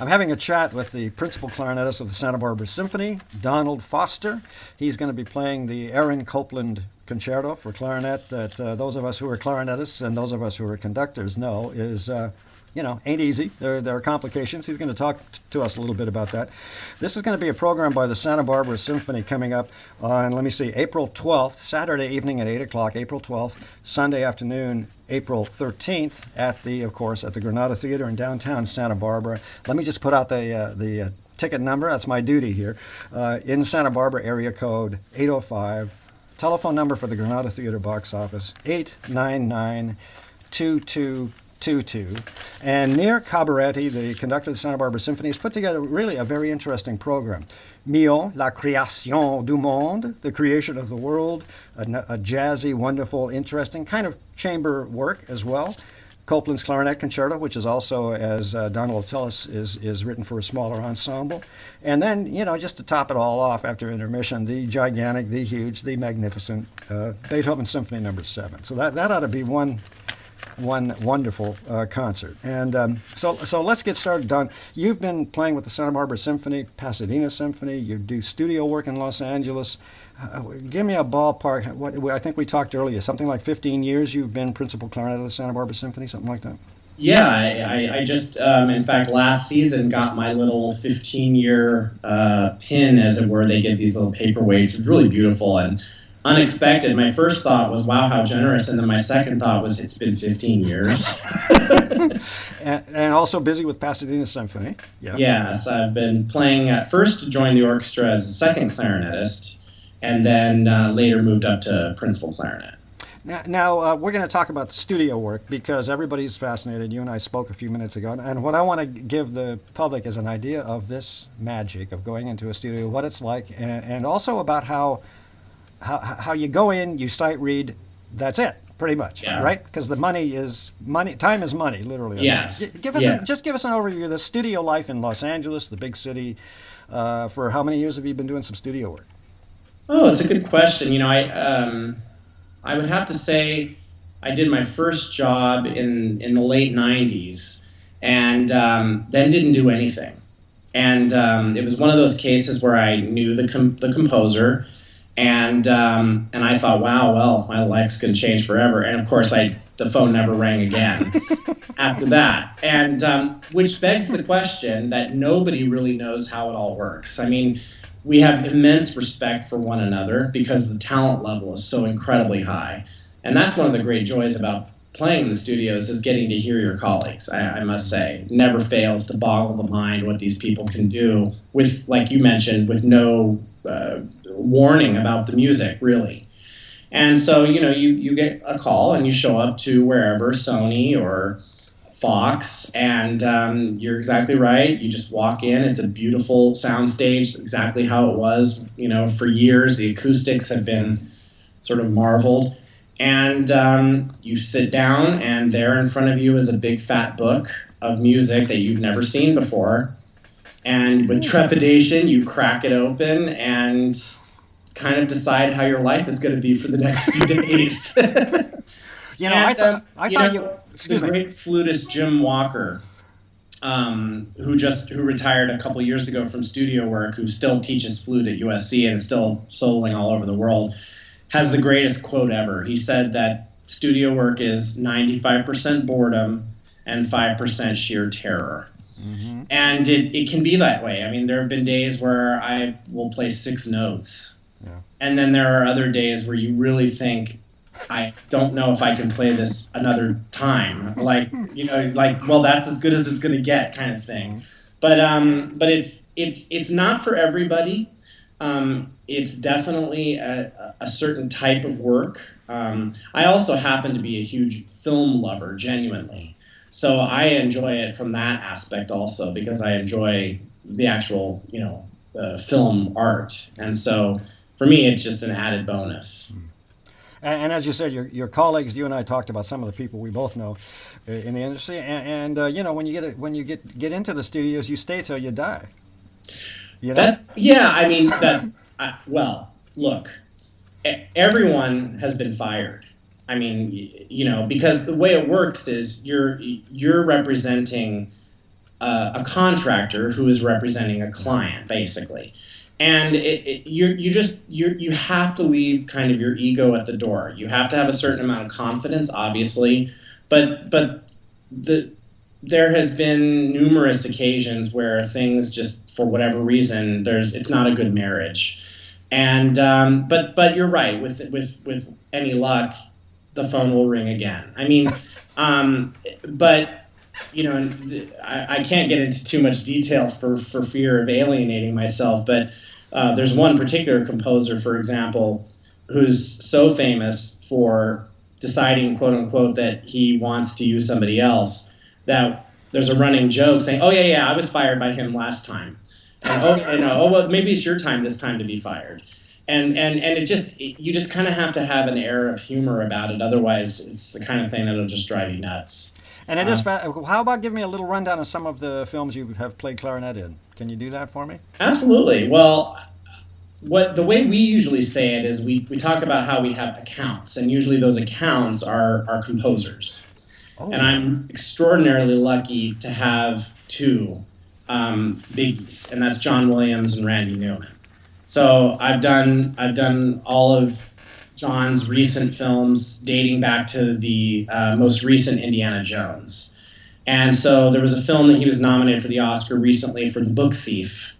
I'm having a chat with the principal clarinetist of the Santa Barbara Symphony, Donald Foster. He's going to be playing the Aaron Copeland Concerto for clarinet that those of us who are clarinetists and those of us who are conductors know is, ain't easy. There are complications. He's going to talk to us a little bit about that. This is going to be a program by the Santa Barbara Symphony coming up on, April 12th, Saturday evening at 8 o'clock, April 12th, Sunday afternoon, April 13th, at the Granada Theatre in downtown Santa Barbara. Let me just put out the ticket number. That's my duty here. In Santa Barbara, area code 805. Telephone number for the Granada Theatre box office, 899-2222. And Nir Cabaretti, the conductor of the Santa Barbara Symphony, has put together really a very interesting program. Mio, la création du monde, the creation of the world, a jazzy, wonderful, interesting kind of chamber work as well. Copland's Clarinet Concerto, which is also, as Donald will tell us, is written for a smaller ensemble. And then, just to top it all off after intermission, the gigantic, the huge, the magnificent Beethoven Symphony No. 7. So that ought to be one wonderful concert. And so let's get started, Don. You've been playing with the Santa Barbara Symphony, Pasadena Symphony. You do studio work in Los Angeles. Give me a ballpark. I think we talked earlier, something like 15 years you've been principal clarinet of the Santa Barbara Symphony, something like that? Yeah, I just, in fact, last season got my little 15-year pin, as it were. They get these little paperweights. It's really beautiful and unexpected. My first thought was, wow, how generous. And then my second thought was, it's been 15 years. and also busy with Pasadena Symphony. Yeah. Yes, I've been playing, first joined the orchestra as a second clarinetist, and then later moved up to principal clarinet. Now we're going to talk about studio work because everybody's fascinated. You and I spoke a few minutes ago, and what I want to give the public is an idea of this magic of going into a studio, what it's like, and also about how you go in, you sight read, that's it, pretty much, yeah. Right? Because the money is money, time is money, literally. Yes. Give us just give us an overview of the studio life in Los Angeles, the big city. For how many years have you been doing some studio work? Oh, it's a good question. I would have to say I did my first job in the late 90s and then didn't do anything. And it was one of those cases where I knew the composer and I thought, wow, well, my life's going to change forever. And of course, the phone never rang again after that. And which begs the question that nobody really knows how it all works. I mean, we have immense respect for one another because the talent level is so incredibly high. And that's one of the great joys about playing in the studios is getting to hear your colleagues, I must say. It never fails to boggle the mind what these people can do with, like you mentioned, with no warning about the music, really. And so, you get a call and you show up to wherever, Sony or Fox, and you're exactly right. You just walk in. It's a beautiful soundstage, exactly how it was. For years, the acoustics have been sort of marveled. And you sit down, and there in front of you is a big fat book of music that you've never seen before. And with trepidation, you crack it open and kind of decide how your life is going to be for the next few days. I thought the great flutist Jim Walker, who retired a couple years ago from studio work, who still teaches flute at USC and is still soloing all over the world, has the greatest quote ever. He said that studio work is 95% boredom and 5% sheer terror. Mm-hmm. And it can be that way. I mean, there have been days where I will play 6 notes. Yeah. And then there are other days where you really think, I don't know if I can play this another time. Well, that's as good as it's going to get, kind of thing. But it's not for everybody. It's definitely a certain type of work. I also happen to be a huge film lover, genuinely. So I enjoy it from that aspect also because I enjoy the actual, film art. And so for me, it's just an added bonus. And as you said, your colleagues, you and I talked about some of the people we both know in the industry, and when you get into the studios, you stay till you die. Well, look, everyone has been fired. I mean, because the way it works is you're representing a contractor who is representing a client, basically. And you have to leave kind of your ego at the door. You have to have a certain amount of confidence, obviously, but there has been numerous occasions where things just, for whatever reason, it's not a good marriage. And but you're right. With any luck, the phone will ring again. I mean, but I can't get into too much detail for fear of alienating myself. But there's one particular composer, for example, who's so famous for deciding, quote unquote, that he wants to use somebody else, that there's a running joke saying, "Oh yeah, I was fired by him last time." And well, maybe it's your time this time to be fired. And you just kind of have to have an air of humor about it. Otherwise, it's the kind of thing that'll just drive you nuts. And how about giving me a little rundown of some of the films you have played clarinet in? Can you do that for me? Absolutely. Well, the way we usually say it is we talk about how we have accounts, and usually those accounts are composers. Oh. And I'm extraordinarily lucky to have two biggies, and that's John Williams and Randy Newman. So I've done all of John's recent films dating back to the most recent Indiana Jones. And so there was a film that he was nominated for the Oscar recently for The Book Thief.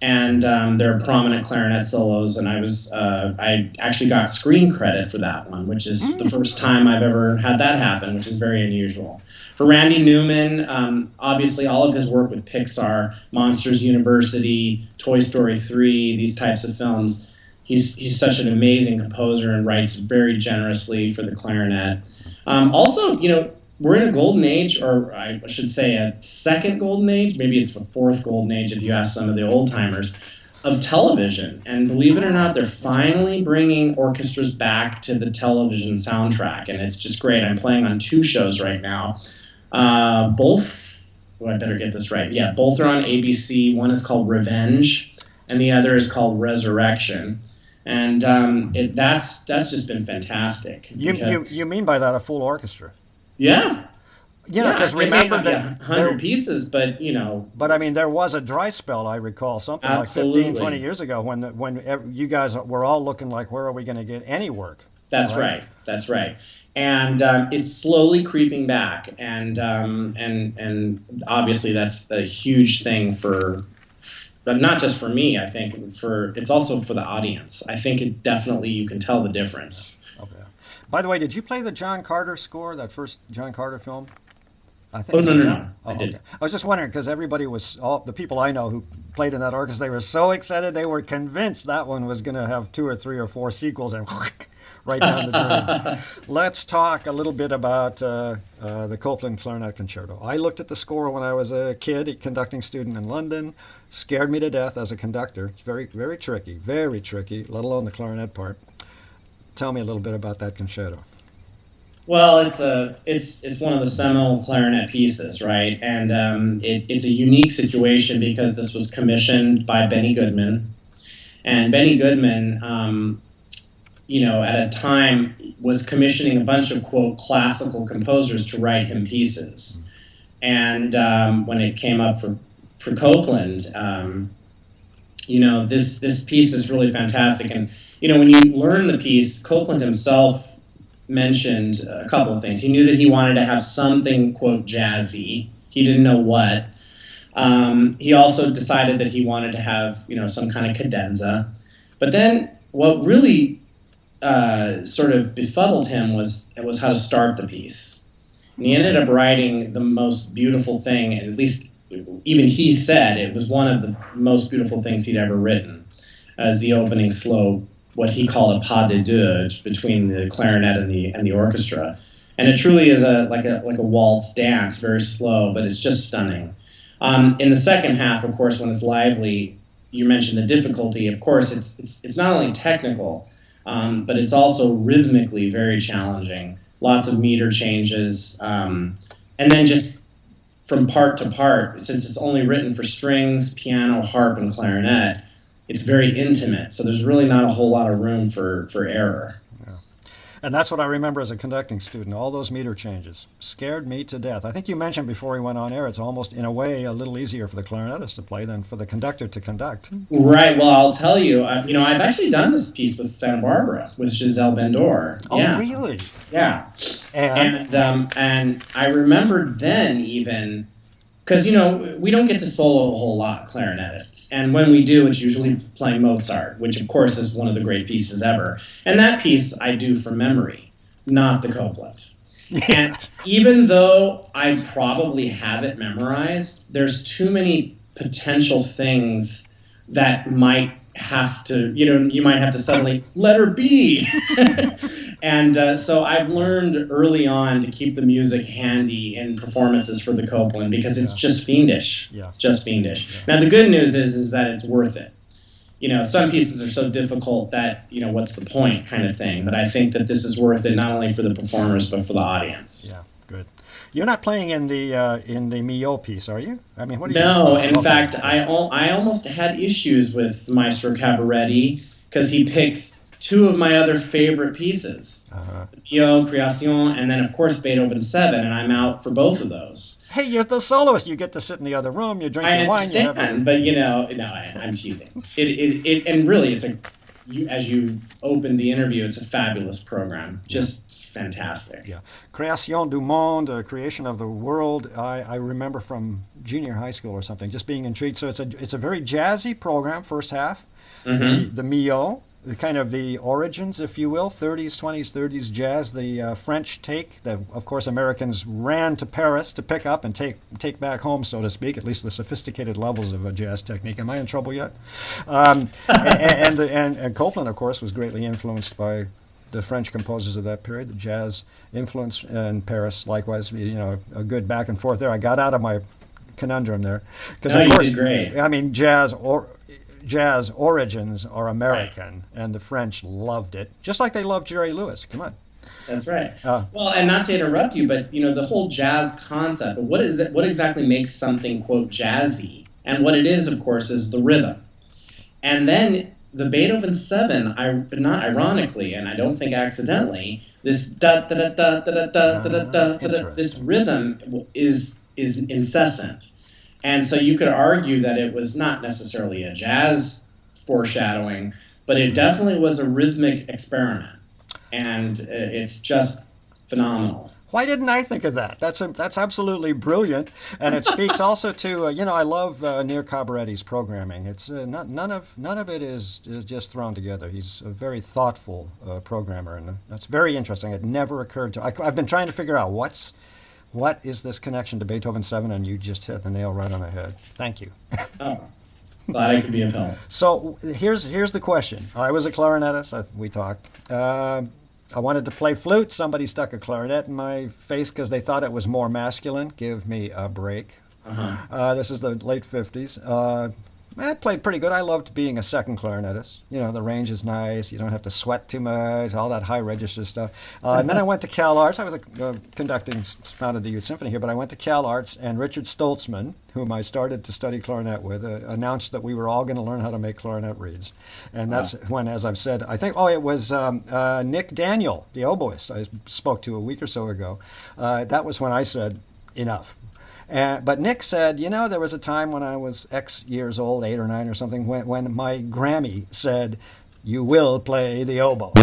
And there are prominent clarinet solos, and I actually got screen credit for that one, which is the first time I've ever had that happen, which is very unusual. For Randy Newman, obviously all of his work with Pixar, Monsters University, Toy Story 3, these types of films, he's such an amazing composer and writes very generously for the clarinet. Also, we're in a golden age, or I should say a second golden age, maybe it's the fourth golden age if you ask some of the old timers, of television. And believe it or not, they're finally bringing orchestras back to the television soundtrack, and it's just great. I'm playing on two shows right now. Both, I better get this right. Yeah, both are on ABC. One is called Revenge, and the other is called Resurrection. And that's just been fantastic. You mean by that a full orchestra? Yeah. Because remember that 100 pieces, but But I mean, there was a dry spell, I recall, something absolutely. like 15, 20 years ago when you guys were all looking like, where are we going to get any work? That's right. That's right. And it's slowly creeping back, and obviously that's a huge thing but not just for me. I think it's also for the audience. I think you can tell the difference. Okay. By the way, did you play the John Carter score, that first John Carter film? I think no. I did. Okay. I was just wondering, because everybody all the people I know who played in that orchestra, they were so excited, they were convinced that one was going to have 2 or 3 or 4 sequels, and right down the drain. Let's talk a little bit about the Copeland Clarinet Concerto. I looked at the score when I was a kid, a conducting student in London. Scared me to death as a conductor. It's very, very tricky, let alone the clarinet part. Tell me a little bit about that concerto. Well, it's one of the seminal clarinet pieces, right? And it's a unique situation because this was commissioned by Benny Goodman, and Benny Goodman, at a time was commissioning a bunch of, quote, classical composers to write him pieces. And when it came up for Copeland, this piece is really fantastic. And when you learn the piece, Copeland himself mentioned a couple of things. He knew that he wanted to have something, quote, jazzy. He didn't know what. He also decided that he wanted to have, some kind of cadenza. But then what really sort of befuddled him was how to start the piece. And he ended up writing the most beautiful thing, and at least even he said it was one of the most beautiful things he'd ever written, as the opening slow, what he called a pas de deux between the clarinet and the orchestra. And it truly is like a waltz dance, very slow, but it's just stunning. In the second half, of course, when it's lively, you mentioned the difficulty. Of course, it's not only technical, but it's also rhythmically very challenging. Lots of meter changes, and then just from part to part, since it's only written for strings, piano, harp, and clarinet, it's very intimate. So there's really not a whole lot of room for error. Yeah. And that's what I remember as a conducting student. All those meter changes scared me to death. I think you mentioned before we went on air, it's almost in a way a little easier for the clarinetist to play than for the conductor to conduct. Right. Well, I'll tell you. I've actually done this piece with Santa Barbara with Giselle Bendor. Oh, really? Yeah. And I remembered then even. Because, we don't get to solo a whole lot, clarinetists. And when we do, it's usually playing Mozart, which, of course, is one of the great pieces ever. And that piece I do from memory, not the Copeland. And even though I probably have it memorized, there's too many potential things that might have to, you might have to suddenly let her be. And so I've learned early on to keep the music handy in performances for the Copeland because it's just fiendish. Yeah. It's just fiendish. Yeah. Now the good news is that it's worth it. Some pieces are so difficult that, what's the point kind of thing. But I think that this is worth it not only for the performers but for the audience. Yeah, good. You're not playing in the Millau piece, are you? I mean, what are you? No, in fact, I almost had issues with Maestro Cabaretti because he picked two of my other favorite pieces, Millau, Création, and then of course Beethoven 7, and I'm out for both of those. Hey, you're the soloist. You get to sit in the other room. You drink your wine. I understand, but I'm teasing. And really, it's as you opened the interview, it's a fabulous program, just fantastic. Yeah, Création du Monde, Creation of the World. I remember from junior high school or something, just being intrigued. So it's a very jazzy program, first half. The Millau, kind of the origins, if you will, 30s, 20s, 30s jazz, the French take that, of course, Americans ran to Paris to pick up and take back home, so to speak, at least the sophisticated levels of a jazz technique. Am I in trouble yet? And Copeland, of course, was greatly influenced by the French composers of that period, the jazz influence in Paris, likewise, a good back and forth there. I got out of my conundrum there. Because of course, you did great. I mean, jazz origins are American, and the French loved it, just like they loved Jerry Lewis. Come on. That's right. Well, and not to interrupt you, but the whole jazz concept. What is it? What exactly makes something quote jazzy? And what it is, of course, is the rhythm. And then the Beethoven 7, not ironically, and I don't think accidentally, this da da da da da da da da da. This rhythm is incessant. And so you could argue that it was not necessarily a jazz foreshadowing, but it definitely was a rhythmic experiment. And it's just phenomenal. Why didn't I think of that? That's absolutely brilliant, and it speaks also to I love Nir Cabaretti's programming. It's none of it is just thrown together. He's a very thoughtful programmer, and that's very interesting. It never occurred to I've been trying to figure out what is this connection to Beethoven 7, and you just hit the nail right on the head. Thank you. Oh, glad I could be of help. So here's the question. I was a clarinetist. We talked. I wanted to play flute. Somebody stuck a clarinet in my face because they thought it was more masculine. Give me a break. This is the late 50s. I played pretty good. I loved being a second clarinetist. The range is nice. You don't have to sweat too much, all that high register stuff. And then I went to Cal Arts. I was conducting, founded the Youth Symphony here, but I went to Cal Arts, and Richard Stoltzman, whom I started to study clarinet with, announced that we were all going to learn how to make clarinet reeds. And that's when, as I've said, I think, it was Nick Daniel, the oboist I spoke to a week or so ago. That was when I said, enough. But Nick said, there was a time when I was X years old, 8 or 9 or something, when my Grammy said, you will play the oboe.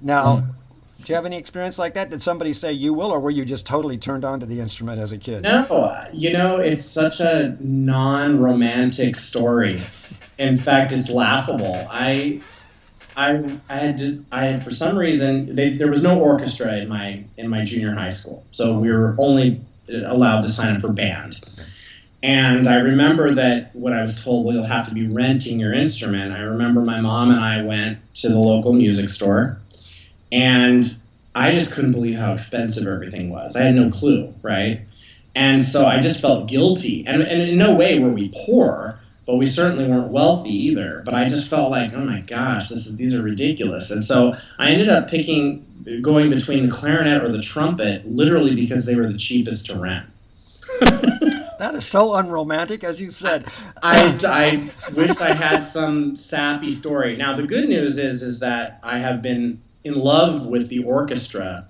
Now, do you have any experience like that? Did somebody say you will, or were you just totally turned on to the instrument as a kid? No, it's such a non-romantic story. In fact, it's laughable. I had for some reason, there was no orchestra in my junior high school, so we were only allowed to sign up for band. And I remember that when I was told, well, you'll have to be renting your instrument, I remember my mom and I went to the local music store, and I just couldn't believe how expensive everything was. I had no clue, right? And so I just felt guilty. And in no way were we poor, but we certainly weren't wealthy either. But I just felt like, oh my gosh, these are ridiculous. And so I ended up going between the clarinet or the trumpet, literally because they were the cheapest to rent. That is so unromantic, as you said. I wish I had some sappy story. Now, the good news is that I have been in love with the orchestra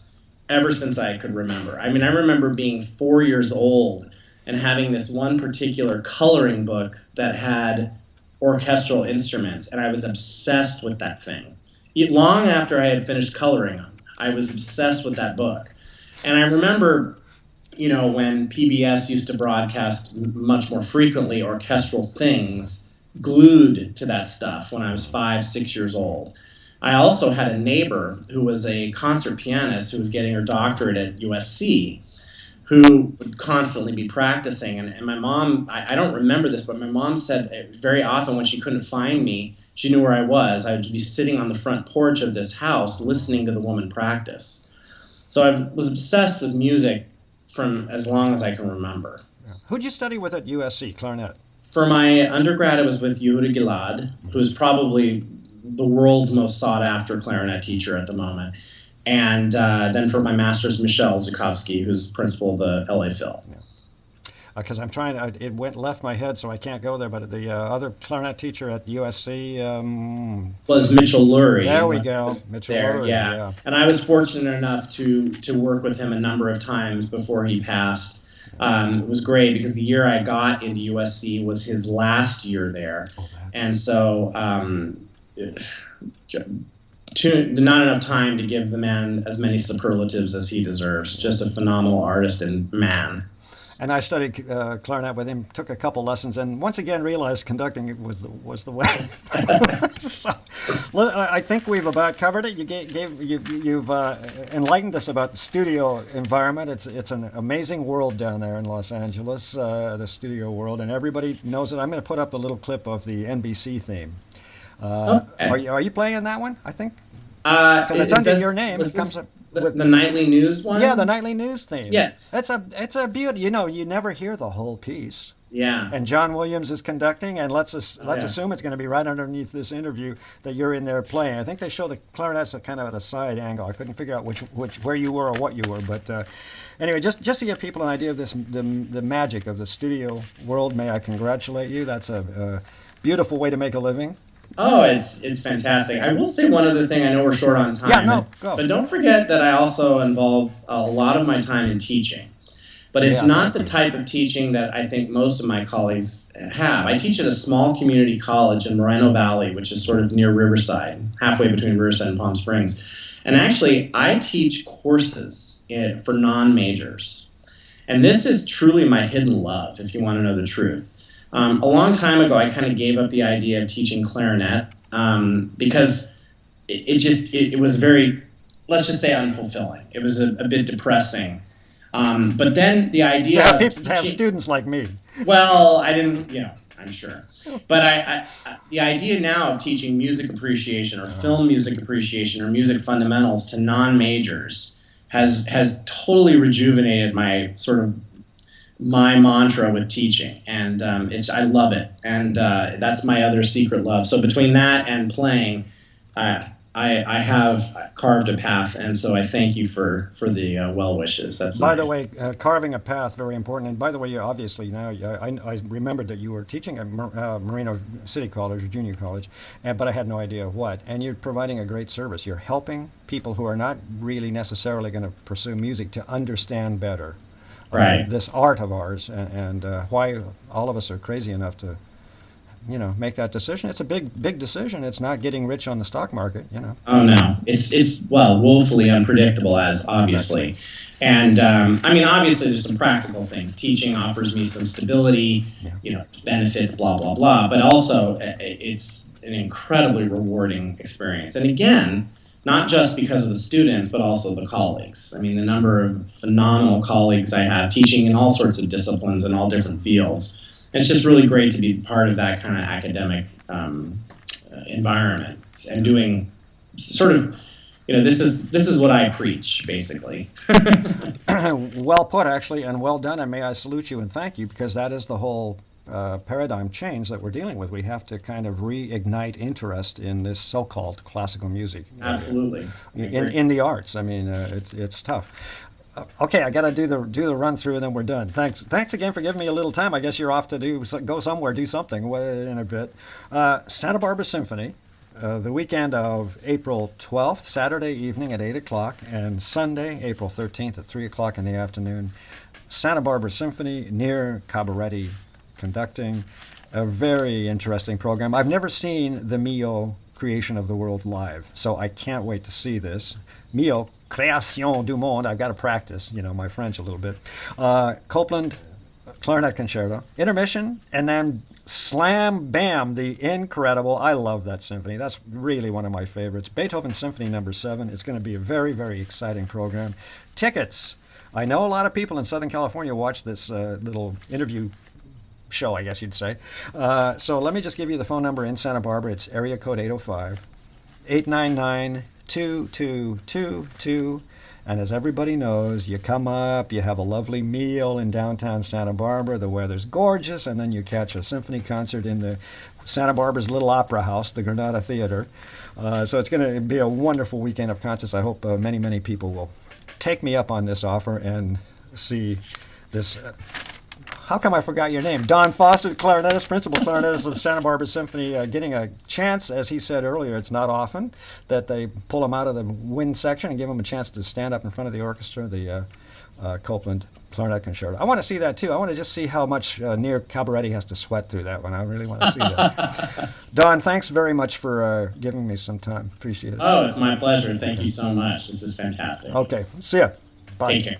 ever since I could remember. I mean, I remember being 4 years old and having this one particular coloring book that had orchestral instruments, and I was obsessed with that thing. Long after I had finished coloring them, I was obsessed with that book. And I remember, when PBS used to broadcast much more frequently orchestral things, glued to that stuff when I was 5, 6 years old. I also had a neighbor who was a concert pianist who was getting her doctorate at USC, who would constantly be practicing. And my mom, I don't remember this, but my mom said very often when she couldn't find me, she knew where I was. I would be sitting on the front porch of this house listening to the woman practice. So I was obsessed with music from as long as I can remember. Yeah. Who'd you study with at USC, clarinet? For my undergrad, it was with Yehuda Gilad, who's probably the world's most sought-after clarinet teacher at the moment. And then for my master's, Michel Zukovsky, who's principal of the LA Phil. Because I'm trying to, it left my head, so I can't go there. But the other clarinet teacher at USC was Mitchell Lurie. There we go, Mitchell Lurie. Yeah. And I was fortunate enough to work with him a number of times before he passed. It was great because the year I got into USC was his last year there, and so not enough time to give the man as many superlatives as he deserves. Just a phenomenal artist and man. And I studied clarinet with him, took a couple lessons, and once again realized conducting was the way. So, I think we've about covered it. You've enlightened us about the studio environment. It's an amazing world down there in Los Angeles, the studio world, and everybody knows it. I'm going to put up the little clip of the NBC theme. Okay. Are you playing that one? I think because it's under your name. It comes up. The nightly news one? Yeah, the nightly news theme. Yes. It's a beauty. You never hear the whole piece. Yeah. And John Williams is conducting, and let's assume it's going to be right underneath this interview that you're in there playing. I think they show the clarinets kind of at a side angle. I couldn't figure out where you were or what you were, but anyway, just to give people an idea of the magic of the studio world, may I congratulate you. That's a beautiful way to make a living. Oh, it's fantastic. I will say one other thing. I know we're short on time. Yeah, no, go. But don't forget that I also involve a lot of my time in teaching. But it's not the type of teaching that I think most of my colleagues have. I teach at a small community college in Moreno Valley, which is sort of near Riverside, halfway between Riverside and Palm Springs. And actually, I teach courses for non-majors. And this is truly my hidden love, if you want to know the truth. A long time ago, I kind of gave up the idea of teaching clarinet because it was very, let's just say, unfulfilling. It was a bit depressing. But then the idea to have students like me. Well, I didn't, I'm sure. But the idea now of teaching music appreciation or film music appreciation or music fundamentals to non-majors has totally rejuvenated my mantra with teaching, and I love it, and that's my other secret love. So between that and playing, I have carved a path, and so I thank you for the well wishes. That's by nice. the way, carving a path, very important. And by the way, you obviously now I remembered that you were teaching at Moreno City College or junior college, but I had no idea what. And you're providing a great service. You're helping people who are not really necessarily going to pursue music to understand better. Right. This art of ours, and why all of us are crazy enough to, make that decision. It's a big decision. It's not getting rich on the stock market, Oh no, it's woefully unpredictable, as obviously, and obviously there's some practical things. Teaching offers me some stability, benefits, blah blah blah, but also it's an incredibly rewarding experience. And again, not just because of the students, but also the colleagues. I mean, the number of phenomenal colleagues I have teaching in all sorts of disciplines in all different fields. It's just really great to be part of that kind of academic environment and doing sort of, this is what I preach, basically. Well put, actually, and well done, and may I salute you and thank you, because that is the whole paradigm change that we're dealing with. We have to kind of reignite interest in this so-called classical music. Absolutely. In the arts. I mean, it's tough. Okay, I got to do the run through, and then we're done. Thanks again for giving me a little time. I guess you're off to go somewhere, do something in a bit. Santa Barbara Symphony. the weekend of April 12th, Saturday evening at 8 o'clock, and Sunday, April 13th at 3 o'clock in the afternoon. Santa Barbara Symphony, near Cabaretti, conducting a very interesting program. I've never seen the Mio Creation of the World live, so I can't wait to see this. Mio, Création du Monde. I've got to practice, my French a little bit. Copeland Clarinet Concerto, intermission, and then slam bam, the incredible, I love that symphony. That's really one of my favorites. Beethoven Symphony No. 7. It's going to be a very, very exciting program. Tickets. I know a lot of people in Southern California watch this little interview show, I guess you'd say. So let me just give you the phone number in Santa Barbara. It's area code 805-899-2222. And as everybody knows, you come up, you have a lovely meal in downtown Santa Barbara, the weather's gorgeous, and then you catch a symphony concert in the Santa Barbara's little opera house, the Granada Theatre. So it's going to be a wonderful weekend of concerts. I hope many, many people will take me up on this offer and see this. How come I forgot your name? Don Foster, clarinetist, principal clarinetist of the Santa Barbara Symphony, getting a chance, as he said earlier. It's not often that they pull him out of the wind section and give him a chance to stand up in front of the orchestra, the Copeland Clarinet Concerto. I want to see that too. I want to just see how much near Cabaretti has to sweat through that one. I really want to see that. Don, thanks very much for giving me some time. Appreciate it. Oh, it's my pleasure. Thank you so much. This is fantastic. Okay. See ya. Bye. Take care.